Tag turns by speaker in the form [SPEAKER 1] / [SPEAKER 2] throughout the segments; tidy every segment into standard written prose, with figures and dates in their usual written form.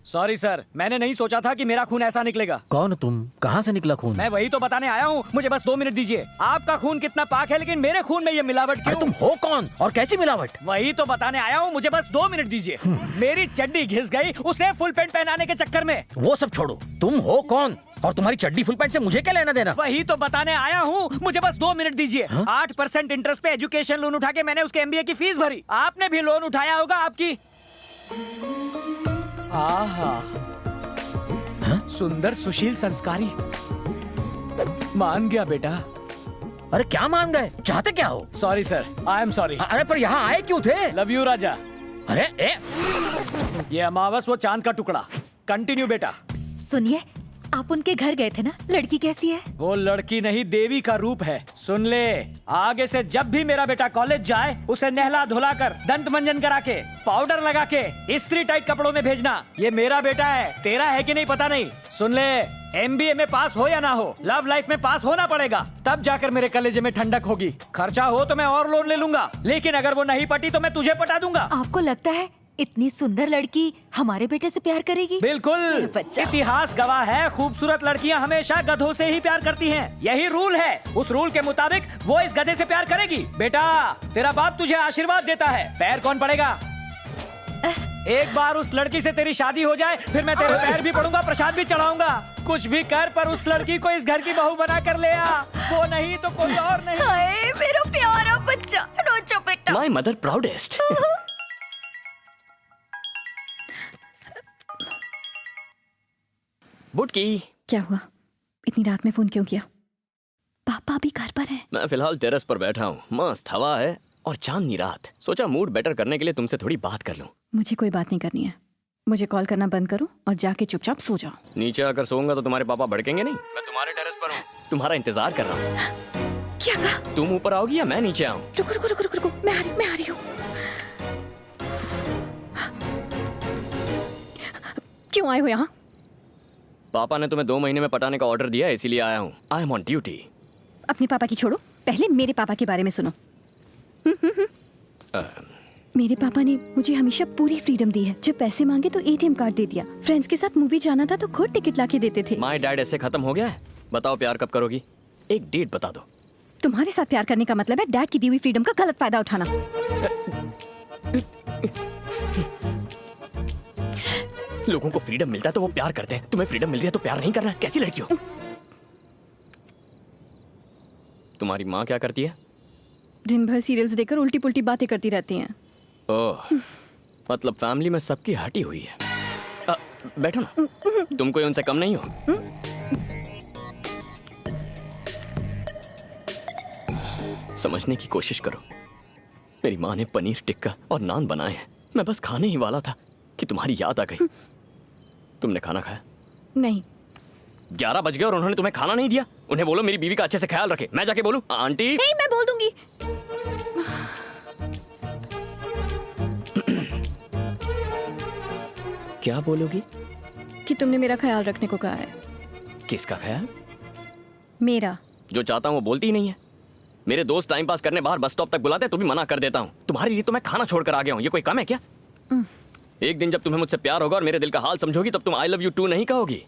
[SPEAKER 1] Sorry sir, मैंने नहीं सोचा था कि मेरा खून ऐसा निकलेगा।
[SPEAKER 2] कौन तुम? कहाँ से निकला खून?
[SPEAKER 1] मैं वही तो बताने आया हूँ, मुझे बस 2 मिनट दीजिए। आपका खून कितना पाक है, लेकिन मेरे खून में ये मिलावट
[SPEAKER 2] अरे
[SPEAKER 1] क्यों?
[SPEAKER 2] तुम हो कौन और कैसी मिलावट?
[SPEAKER 1] वही तो बताने आया हूँ, मुझे बस 2 मिनट दीजिए। मेरी चड्डी घिस गई उसे फुल पैंट पहनाने के चक्कर में।
[SPEAKER 2] वो सब छोड़ो, तुम हो कौन और तुम्हारी चड्डी फुल पैंट से मुझे क्या लेना देना?
[SPEAKER 1] वही तो बताने आया हूँ, मुझे बस 2 मिनट दीजिए। 8% इंटरेस्ट पे एजुकेशन लोन उठा के मैंने उसके MBA की फीस भरी। आपने भी लोन उठाया होगा आपकी। आहा, सुंदर सुशील संस्कारी। मान गया बेटा।
[SPEAKER 2] अरे क्या मान गए? चाहते क्या हो?
[SPEAKER 1] Sorry sir, I am sorry.
[SPEAKER 2] अरे पर यहाँ आए क्यों थे?
[SPEAKER 1] लव यू राजा।
[SPEAKER 2] अरे
[SPEAKER 1] ये अमावस वो चांद का टुकड़ा। कंटिन्यू बेटा।
[SPEAKER 3] सुनिए, आप उनके घर गए थे ना, लड़की कैसी है?
[SPEAKER 1] वो लड़की नहीं, देवी का रूप है। सुन ले, आगे से जब भी मेरा बेटा कॉलेज जाए, उसे नहला धुला कर, दंत मंजन करा के, पाउडर लगा के, इस्त्री टाइट कपड़ों में भेजना। ये मेरा बेटा है, तेरा है कि नहीं पता नहीं। सुन ले, MBA में पास हो या ना हो, लव लाइफ में पास होना पड़ेगा, तब जाकर मेरे कलेजे में ठंडक होगी। खर्चा हो तो मैं और लोन ले लूंगा, लेकिन अगर वो नहीं पटी तो मैं तुझे पटा दूंगा।
[SPEAKER 3] आपको लगता है इतनी सुंदर लड़की हमारे बेटे से प्यार करेगी?
[SPEAKER 1] बिल्कुल,
[SPEAKER 3] मेरा बच्चा।
[SPEAKER 1] इतिहास गवाह है, खूबसूरत लड़कियां हमेशा गधों से ही प्यार करती हैं। यही रूल है। उस रूल के मुताबिक वो इस गधे से प्यार करेगी। बेटा, तेरा बाप तुझे आशीर्वाद देता है, पैर कौन पड़ेगा? एक बार उस लड़की से तेरी शादी हो जाए, फिर मैं तेरे पैर भी पड़ूंगा, प्रसाद भी चढ़ाऊंगा। कुछ भी कर, पर उस लड़की को इस घर की बहू बना कर ले आ। वो नहीं तो कोई और नहीं।
[SPEAKER 3] हाय मेरा प्यारा बच्चा, रोचो बेटा।
[SPEAKER 4] My mother proudest. बुटकी,
[SPEAKER 3] क्या हुआ? इतनी रात में फोन क्यों किया? पापा अभी घर पर है।
[SPEAKER 4] मैं फिलहाल टेरेस पर बैठा हूँ, मस्त हवा है और चांदनी रात। सोचा मूड बेटर करने के लिए तुमसे थोड़ी बात कर लूं।
[SPEAKER 3] मुझे कोई बात नहीं करनी है। मुझे कॉल करना बंद करो और जाके चुपचाप सो जाओ।
[SPEAKER 4] नीचे आकर सोऊंगा तो तुम्हारे पापा भड़केंगे नहीं? मैं तुम्हारे टेरेस पर हूँ, तुम्हारा इंतजार कर रहा हूँ।
[SPEAKER 3] क्या कहा?
[SPEAKER 4] तुम ऊपर आओगी या मैं नीचे आऊँ?
[SPEAKER 3] रुको रुको रुको रुको, मैं आ रही हूँ। क्यों आए हो यहाँ?
[SPEAKER 4] पापा ने तुम्हें 2 महीने में पटाने का ऑर्डर दिया है, इसीलिए आया हूँ। I am on duty.
[SPEAKER 3] अपने पापा की छोड़ो, पहले मेरे पापा के बारे में सुनो। मेरे पापा ने मुझे हमेशा पूरी फ्रीडम दी है। जब पैसे मांगे तो ATM कार्ड दे दिया। फ्रेंड्स के साथ मूवी जाना था तो खुद टिकट लाके देते थे।
[SPEAKER 4] माय डैड ऐसे खत्म हो गया है? बताओ प्यार कब करोगी? एक डेट बता दो।
[SPEAKER 3] तुम्हारे साथ प्यार करने का मतलब है डैड की दी हुई फ्रीडम का गलत फायदा उठाना।
[SPEAKER 4] लोगों को फ्रीडम मिलता है तो वो प्यार करते हैं, तुम्हें फ्रीडम मिल रही है तो प्यार नहीं करना? कैसी लड़की हो? तुम्हारी माँ क्या करती है?
[SPEAKER 3] दिन भर सीरियल्स देखकर उल्टी पुल्टी बातें करती रहती हैं।
[SPEAKER 4] ओह, मतलब फैमिली में सबकी हटी हुई है। बैठो ना, तुम कोई उनसे कम नहीं हो। समझने की कोशिश करो। मेरी माँ ने पनीर टिक्का और नान बनाए हैं, मैं बस खाने ही वाला था कि तुम्हारी याद आ गई। तुमने खाना खाया?
[SPEAKER 3] नहीं।
[SPEAKER 4] 11 बज गए और उन्होंने तुम्हें खाना नहीं दिया? उन्हें बोलो मेरी बीवी का अच्छे से ख्याल रखे। मैं जाके बोलूं आंटी?
[SPEAKER 3] नहीं, मैं बोल दूंगी।
[SPEAKER 4] क्या बोलोगी?
[SPEAKER 3] कि तुमने मेरा ख्याल रखने को कहा है।
[SPEAKER 4] किसका ख्याल?
[SPEAKER 3] मेरा।
[SPEAKER 4] जो चाहता हूँ वो बोलती ही नहीं है। मेरे दोस्त टाइम पास करने बाहर बस स्टॉप तक बुलाते हैं तो भी मना कर देता हूँ। तुम्हारे लिए तो मैं खाना छोड़कर आ गया हूँ, ये कोई कम है क्या? एक दिन जब तुम्हें मुझसे प्यार होगा और मेरे दिल का हाल समझोगी तब तुम आई लव यू टू नहीं कहोगी,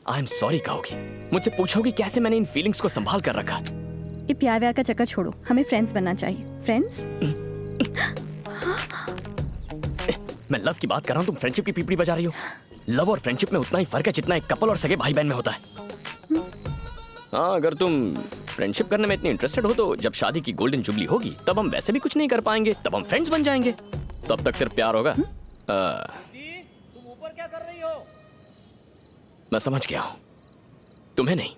[SPEAKER 4] आई एम सॉरी कहोगी। मुझसे पूछोगी कैसे मैंने इन फीलिंग्स को संभाल कर रखा।
[SPEAKER 3] ये प्यार व्यार का चक्कर छोड़ो, हमें फ्रेंड्स बनना चाहिए। फ्रेंड्स?
[SPEAKER 4] मैं लव की बात कर रहा हूँ, तुम फ्रेंडशिप की पीपड़ी बजा रही हो। लव और फ्रेंडशिप में उतना ही फर्क है जितना एक कपल और सगे भाई बहन में होता है। हाँ, अगर तुम फ्रेंडशिप करने में इतनी इंटरेस्टेड हो तो जब शादी की गोल्डन जुबली होगी तब हम वैसे भी कुछ नहीं कर पाएंगे, तब हम फ्रेंड्स बन जाएंगे। तब तक सिर्फ प्यार होगा।
[SPEAKER 1] तुम ऊपर क्या कर रही हो?
[SPEAKER 4] मैं समझ गया हूँ, तुम्हें नहीं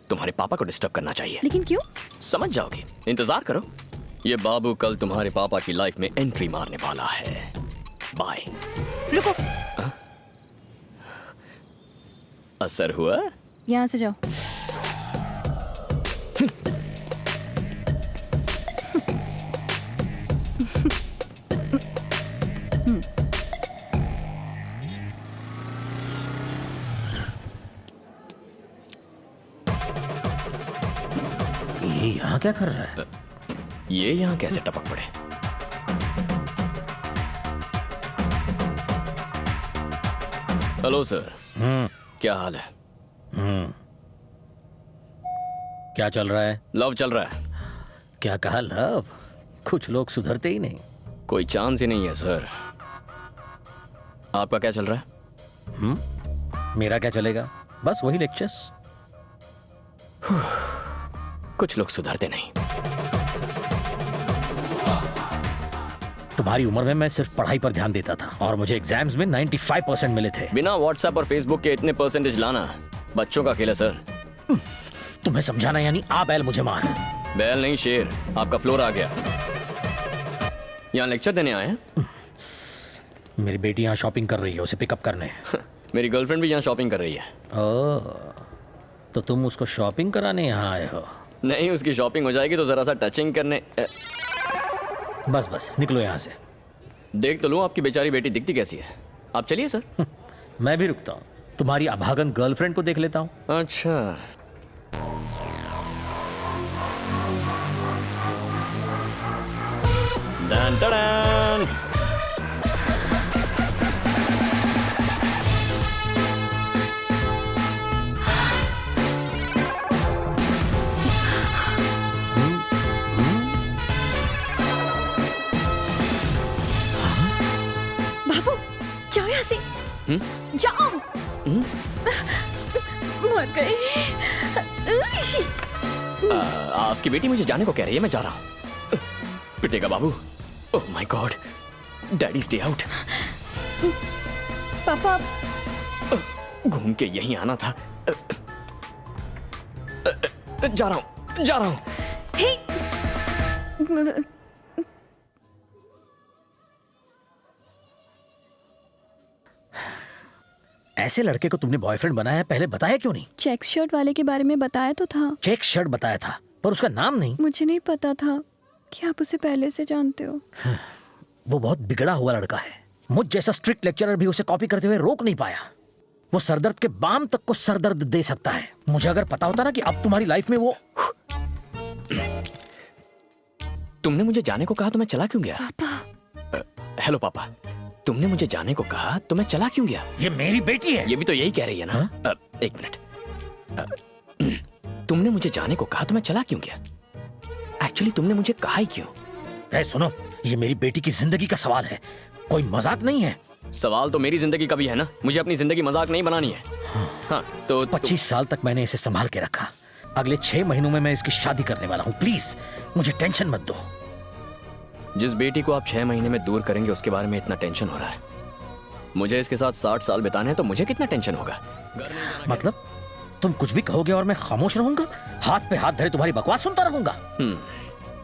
[SPEAKER 4] तुम्हारे पापा को डिस्टर्ब करना चाहिए।
[SPEAKER 3] लेकिन क्यों?
[SPEAKER 4] समझ जाओगे, इंतजार करो। ये बाबू कल तुम्हारे पापा की लाइफ में एंट्री मारने वाला है। बाय।
[SPEAKER 3] रुको।
[SPEAKER 4] असर हुआ?
[SPEAKER 3] यहाँ से जाओ।
[SPEAKER 2] ये यहाँ क्या कर रहा है?
[SPEAKER 4] ये यहाँ कैसे टपक पड़े? Hello sir. क्या हाल है?
[SPEAKER 2] क्या चल रहा है?
[SPEAKER 4] लव चल रहा है।
[SPEAKER 2] क्या कहा लव? कुछ लोग सुधरते ही नहीं।
[SPEAKER 4] कोई चांस ही नहीं है सर। आपका क्या चल रहा है?
[SPEAKER 2] मेरा क्या चलेगा? बस वही लेक्चर्स।
[SPEAKER 4] कुछ लोग सुधरते नहीं।
[SPEAKER 2] तुम्हारी उम्र में मैं सिर्फ पढ़ाई पर ध्यान देता था और मुझे एग्जाम्स में 95% मिले थे।
[SPEAKER 4] बिना व्हाट्सएप और फेसबुक के इतने परसेंटेज लाना बच्चों का खेल है सर।
[SPEAKER 2] तुम्हें समझाना यानी आ बैल मुझे मार।
[SPEAKER 4] बैल नहीं शेर। आपका फ्लोर आ गया। यहाँ लेक्चर देने आए हैं?
[SPEAKER 2] मेरी बेटी यहाँ शॉपिंग कर रही है, उसे पिकअप करने।
[SPEAKER 4] मेरी गर्लफ्रेंड भी यहाँ शॉपिंग कर रही है।
[SPEAKER 2] ओह, तो तुम उसको शॉपिंग कराने यहाँ आए हो?
[SPEAKER 4] नहीं, उसकी शॉपिंग हो जाएगी तो जरा सा टचिंग करने।
[SPEAKER 2] बस बस निकलो यहाँ से।
[SPEAKER 4] देख तो लूं आपकी बेचारी बेटी दिखती कैसी है। आप चलिए सर।
[SPEAKER 2] मैं भी रुकता हूँ। तुम्हारी अभागन गर्लफ्रेंड को देख लेता हूँ।
[SPEAKER 4] अच्छा। Done done.
[SPEAKER 3] बाबू जाओ यहाँ से। जाओ। मर गई।
[SPEAKER 4] आपकी बेटी मुझे जाने को कह रही है, मैं जा रहा हूँ। पिटेगा बाबू। Oh my god. Daddy stay out.
[SPEAKER 3] पापा
[SPEAKER 4] घूम के यहीं आना था। जा रहा हूँ, जा रहा हूँ।
[SPEAKER 3] हे
[SPEAKER 2] ऐसे लड़के को तुमने बॉयफ्रेंड बनाया, पहले बताया क्यों नहीं?
[SPEAKER 3] चेक शर्ट वाले के बारे में बताया तो था।
[SPEAKER 2] चेक शर्ट बताया था पर उसका नाम नहीं।
[SPEAKER 3] मुझे नहीं पता था कि आप उसे पहले से जानते हो।
[SPEAKER 2] वो बहुत बिगड़ा हुआ लड़का है। मुझ जैसा स्ट्रिक्ट लेक्चरर भी उसे कॉपी करते हुए रोक नहीं पाया। वो सरदर्द के बाम तक को सरदर्द दे सकता है। मुझे अगर पता होता ना कि अब तुम्हारी लाइफ में वो।
[SPEAKER 4] तुमने मुझे जाने को कहा तो मैं चला क्यों गया?
[SPEAKER 3] पापा
[SPEAKER 4] हेलो पापा। तुमने मुझे जाने को कहा तो मैं चला क्यों गया?
[SPEAKER 2] ये मेरी बेटी है।
[SPEAKER 4] ये भी तो यही कह रही है ना? एक मिनट। तुमने मुझे जाने को कहा तो मैं चला क्यों गया? एक्चुअली तुमने मुझे कहा ही क्यों?
[SPEAKER 2] ए, सुनो, ये मेरी बेटी की जिंदगी का सवाल है, कोई मजाक नहीं है।
[SPEAKER 4] सवाल तो मेरी जिंदगी का भी है ना। मुझे अपनी जिंदगी मजाक नहीं बनानी है। हाँ तो
[SPEAKER 2] 25 साल तक मैंने इसे संभाल के रखा। अगले 6 महीनों में मैं इसकी शादी करने वाला हूँ। प्लीज मुझे टेंशन मत दो।
[SPEAKER 4] जिस बेटी को आप 6 महीने में दूर करेंगे उसके बारे में इतना टेंशन हो रहा है। मुझे इसके साथ 60 साल बिताने हैं तो मुझे कितना टेंशन होगा?
[SPEAKER 2] मतलब तुम कुछ भी कहोगे और मैं खामोश रहूंगा? हाथ पे हाथ धरे तुम्हारी बकवास सुनता रहूंगा?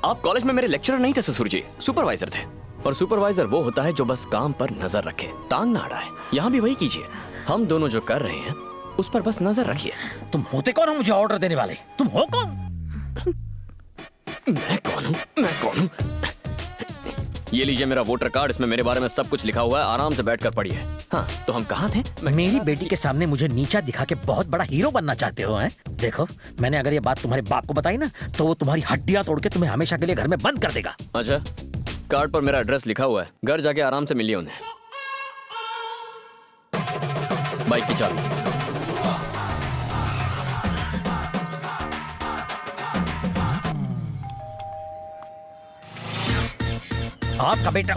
[SPEAKER 4] आप कॉलेज में मेरे लेक्चरर नहीं थे ससुर जी, सुपरवाइजर थे। और सुपरवाइजर वो होता है जो बस काम पर नजर रखे, टांग ना अड़ाए। यहाँ भी वही कीजिए। हम दोनों जो कर रहे हैं उस पर बस नजर रखिए।
[SPEAKER 2] तुम होते कौन हो मुझे ऑर्डर देने वाले? तुम हो कौन?
[SPEAKER 4] मैं कौन हूँ? मैं कौन हूँ? ये लीजिए मेरा वोटर कार्ड, इसमें मेरे बारे में सब कुछ लिखा हुआ है। आराम से बैठकर पढ़िए। हाँ तो हम कहाँ थे?
[SPEAKER 2] मेरी बेटी के सामने मुझे नीचा दिखा के बहुत बड़ा हीरो बनना चाहते हो हैं? देखो, मैंने अगर ये बात तुम्हारे बाप को बताई ना तो वो तुम्हारी हड्डियां तोड़ के तुम्हें हमेशा के लिए घर में बंद कर देगा।
[SPEAKER 4] अच्छा, कार्ड पर मेरा एड्रेस लिखा हुआ है। घर जाके आराम से मिलिए उन्हें। बाइक की चाबी।
[SPEAKER 2] आपका बेटा।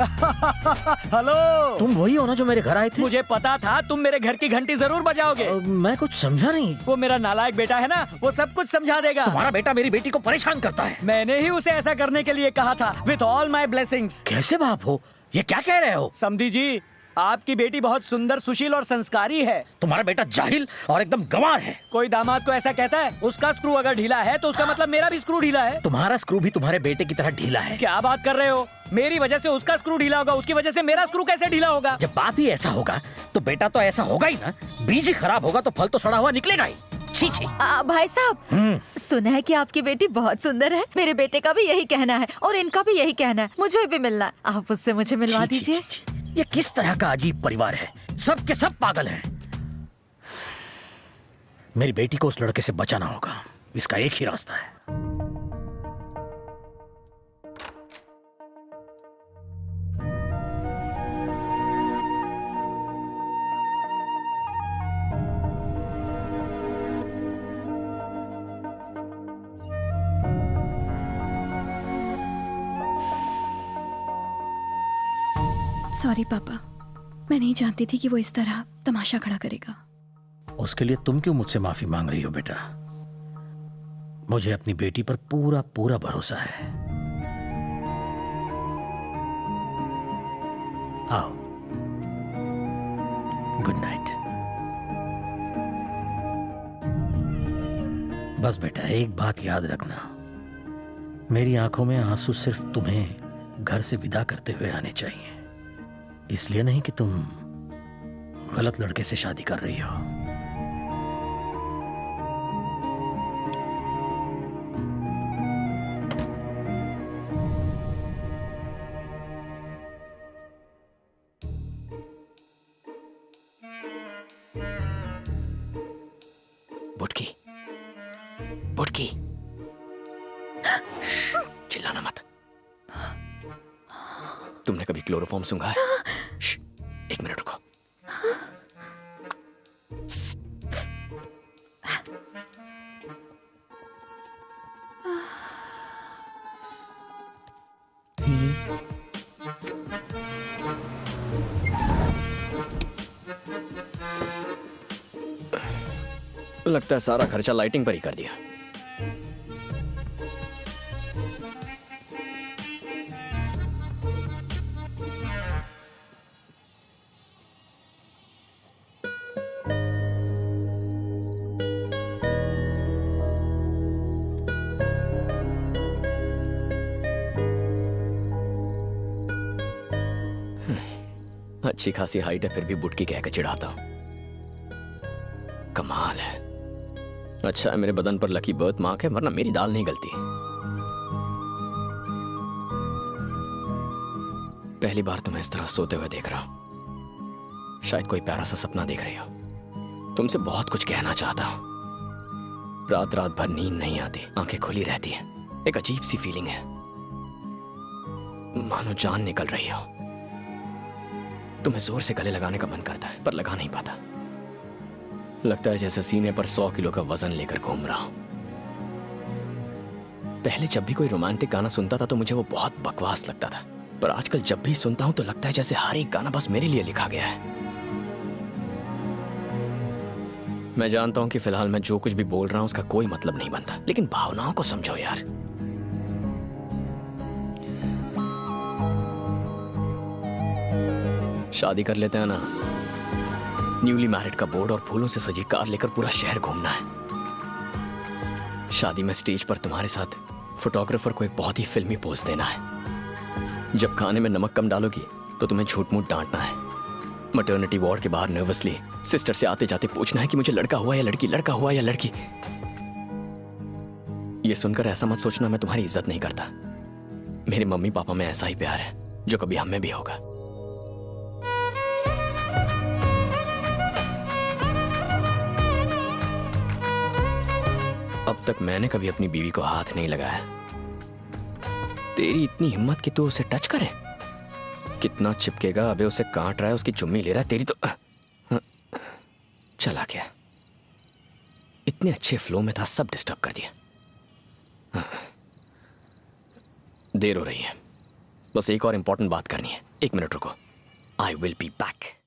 [SPEAKER 1] हेलो।
[SPEAKER 2] तुम वही हो ना जो मेरे घर आए थे?
[SPEAKER 1] मुझे पता था तुम मेरे घर की घंटी जरूर बजाओगे।
[SPEAKER 2] मैं कुछ समझा नहीं।
[SPEAKER 1] वो मेरा नालायक बेटा है ना, वो सब कुछ समझा देगा।
[SPEAKER 2] तुम्हारा बेटा मेरी बेटी को परेशान करता है।
[SPEAKER 1] मैंने ही उसे ऐसा करने के लिए कहा था, विथ ऑल माई ब्लेसिंग्स।
[SPEAKER 2] कैसे बाप हो? ये क्या कह रहे हो?
[SPEAKER 1] समधी जी, आपकी बेटी बहुत सुंदर, सुशील और संस्कारी है।
[SPEAKER 2] तुम्हारा बेटा जाहिल और एकदम गंवार है।
[SPEAKER 1] कोई दामाद को ऐसा कहता है? उसका स्क्रू अगर ढीला है तो उसका मतलब मेरा भी स्क्रू ढीला है।
[SPEAKER 2] तुम्हारा स्क्रू भी तुम्हारे बेटे की तरह ढीला है।
[SPEAKER 1] क्या बात कर रहे हो? मेरी वजह से उसका स्क्रू ढीला होगा, उसकी वजह से मेरा स्क्रू कैसे ढीला होगा?
[SPEAKER 2] जब बाप ही ऐसा होगा तो बेटा तो ऐसा होगा ही ना। बीज ही खराब होगा तो फल तो सड़ा हुआ निकलेगा ही। छी छी।
[SPEAKER 5] भाई साहब, सुना है कि आपकी बेटी बहुत सुंदर है। मेरे बेटे का भी यही कहना है और इनका भी यही कहना है। मुझे भी मिलना है। आप उससे मुझे मिलवा
[SPEAKER 2] छी, छी,
[SPEAKER 5] दीजिए।
[SPEAKER 2] छी, छी। ये किस तरह का अजीब परिवार है? सब के सब पागल हैं। मेरी बेटी को उस लड़के से बचाना होगा। इसका एक ही रास्ता है।
[SPEAKER 3] सॉरी पापा, मैं नहीं जानती थी कि वो इस तरह तमाशा खड़ा करेगा।
[SPEAKER 2] उसके लिए तुम क्यों मुझसे माफी मांग रही हो बेटा? मुझे अपनी बेटी पर पूरा पूरा भरोसा है। आओ, गुड नाइट। बस बेटा एक बात याद रखना, मेरी आंखों में आंसू सिर्फ तुम्हें घर से विदा करते हुए आने चाहिए, इसलिए नहीं कि तुम गलत लड़के से शादी कर रही हो।
[SPEAKER 4] बुटकी, बुटकी, चिल्लाना मत। तुमने कभी क्लोरोफॉर्म सूंघा है? श्श, एक मिनट रुको। लगता है सारा खर्चा लाइटिंग पर ही कर दिया। अच्छी खासी हाइट है, फिर भी बुटकी कहकर चिढ़ाता हूं। कमाल है। अच्छा है मेरे बदन पर लकी बर्थ मार्क है, वरना मेरी दाल नहीं गलती। पहली बार तुम्हें इस तरह सोते हुए देख रहा हूं। शायद कोई प्यारा सा सपना देख रही हो। तुमसे बहुत कुछ कहना चाहता हूं। रात रात भर नींद नहीं आती, आंखें खुली रहती हैं। एक अजीब सी फीलिंग है, मानो जान निकल रही हो। तुम्हें जोर से गले लगाने का मन करता है, पर लगा नहीं पाता। लगता है जैसे सीने पर 100 किलो का वजन लेकर घूम रहा हूं। पहले जब भी कोई रोमांटिक गाना सुनता था तो मुझे वो बहुत बकवास लगता था, पर आजकल जब भी सुनता हूं तो लगता है जैसे हर एक गाना बस मेरे लिए लिखा गया है। मैं जानता हूं कि फिलहाल मैं जो कुछ भी बोल रहा हूं उसका कोई मतलब नहीं बनता, लेकिन भावनाओं को समझो यार। शादी कर लेते हैं ना। न्यूली मैरिड का बोर्ड और फूलों से सजी कार लेकर पूरा शहर घूमना है। शादी में स्टेज पर तुम्हारे साथ फोटोग्राफर को एक बहुत ही फिल्मी पोज देना है। जब खाने में नमक कम डालोगी तो तुम्हें झूठ मूठ डांटना है। मैटरनिटी वार्ड के बाहर नर्वसली सिस्टर से आते जाते पूछना है कि मुझे लड़का हुआ या लड़की, लड़का हुआ या लड़की। ये सुनकर ऐसा मत सोचना मैं तुम्हारी इज्जत नहीं करता। मेरे मम्मी पापा में ऐसा ही प्यार है जो कभी हम में भी होगा। अब तक मैंने कभी अपनी बीवी को हाथ नहीं लगाया। तेरी इतनी हिम्मत कि तू उसे टच करे? कितना चिपकेगा? अबे उसे काट रहा है, उसकी चुम्मी ले रहा है। तेरी तो चला गया। इतने अच्छे फ्लो में था, सब डिस्टर्ब कर दिया। देर हो रही है, बस एक और इंपॉर्टेंट बात करनी है। 1 मिनट रुको, आई विल बी बैक।